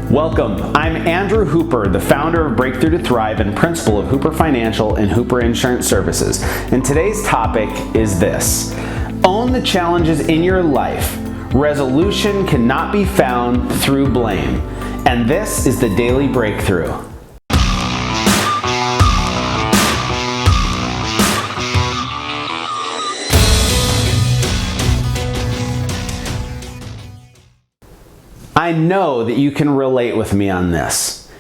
Welcome. I'm Andrew Hooper, the founder of Breakthrough to Thrive and principal of Hooper Financial and Hooper Insurance Services. And today's topic is this: own the challenges in your life. Resolution cannot be found through blame. And this is the Daily Breakthrough. I know that you can relate with me on this.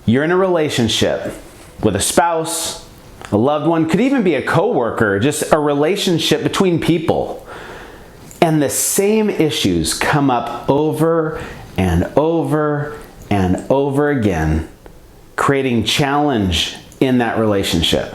You're in a relationship with a spouse, a loved one, could even be a coworker, just a relationship between people. And the same issues come up over and over and over again, creating challenge in that relationship.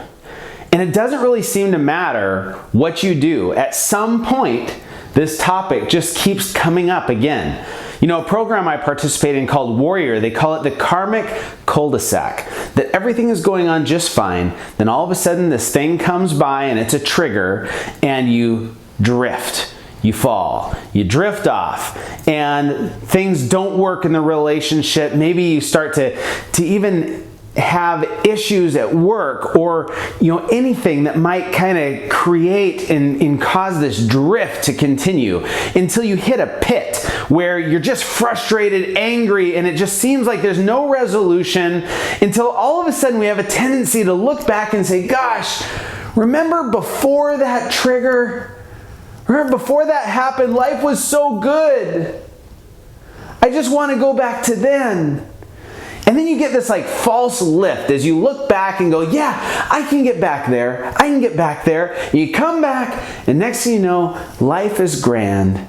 And it doesn't really seem to matter what you do. At some point, this topic just keeps coming up again. You know, a program I participate in called Warrior, they call it the karmic cul-de-sac, that everything is going on just fine, then all of a sudden this thing comes by and it's a trigger and you drift, you fall, you drift off, and things don't work in the relationship. Maybe you start to even have issues at work, or anything that might kind of create and cause this drift to continue until you hit a pit where you're just frustrated, angry, and it just seems like there's no resolution, until all of a sudden we have a tendency to look back and say, gosh, remember before that trigger? Remember before that happened, life was so good. I just want to go back to then. And then you get this false lift as you look back and go, yeah, I can get back there. I can get back there. And you come back, and next thing you know, life is grand.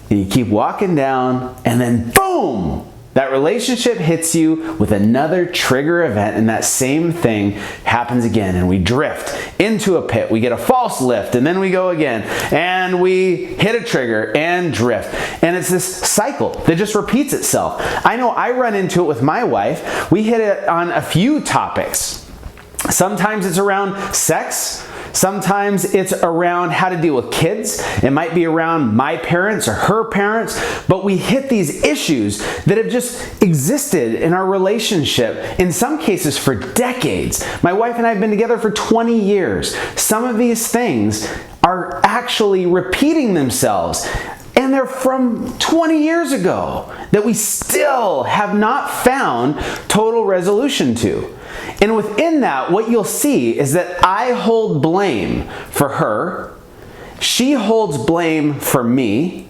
And you keep walking down, and then boom! That relationship hits you with another trigger event, and that same thing happens again, and we drift into a pit. We get a false lift, and then we go again, and we hit a trigger and drift. And it's this cycle that just repeats itself. I know I run into it with my wife. We hit it on a few topics. Sometimes it's around sex. Sometimes it's around how to deal with kids. It might be around my parents or her parents, but we hit these issues that have just existed in our relationship, in some cases for decades. My wife and I have been together for 20 years. Some of these things are actually repeating themselves, and they're from 20 years ago that we still have not found total resolution to. And within that, what you'll see is that I hold blame for her, she holds blame for me,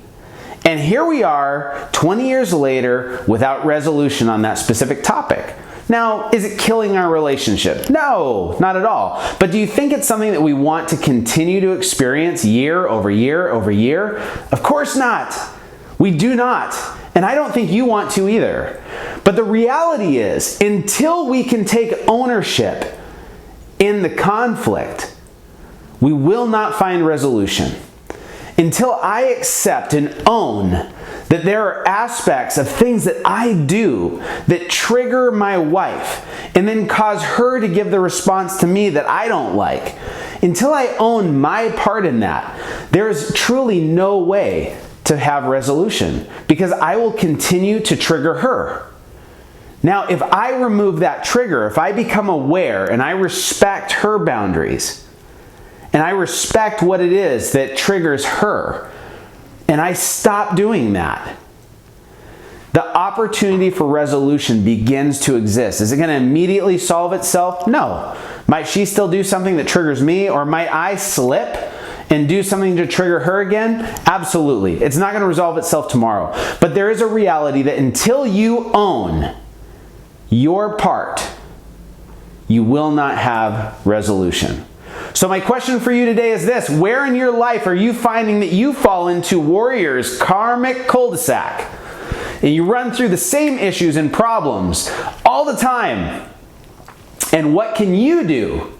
and here we are 20 years later without resolution on that specific topic. Now, is it killing our relationship? No, not at all. But do you think it's something that we want to continue to experience year over year over year? Of course not. We do not. And I don't think you want to either. But the reality is, until we can take ownership in the conflict, we will not find resolution. Until I accept and own that there are aspects of things that I do that trigger my wife and then cause her to give the response to me that I don't like, until I own my part in that, there is truly no way to have resolution, because I will continue to trigger her. Now, if I remove that trigger, if I become aware and I respect her boundaries, and I respect what it is that triggers her, and I stop doing that, the opportunity for resolution begins to exist. Is it going to immediately solve itself? No. Might she still do something that triggers me, or might I slip and do something to trigger her again? Absolutely. It's not going to resolve itself tomorrow. But there is a reality that until you own your part, you will not have resolution. So my question for you today is this: where in your life are you finding that you fall into Warrior's karmic cul-de-sac? And you run through the same issues and problems all the time. And what can you do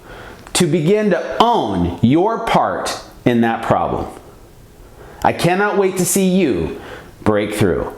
to begin to own your part in that problem? I cannot wait to see you break through.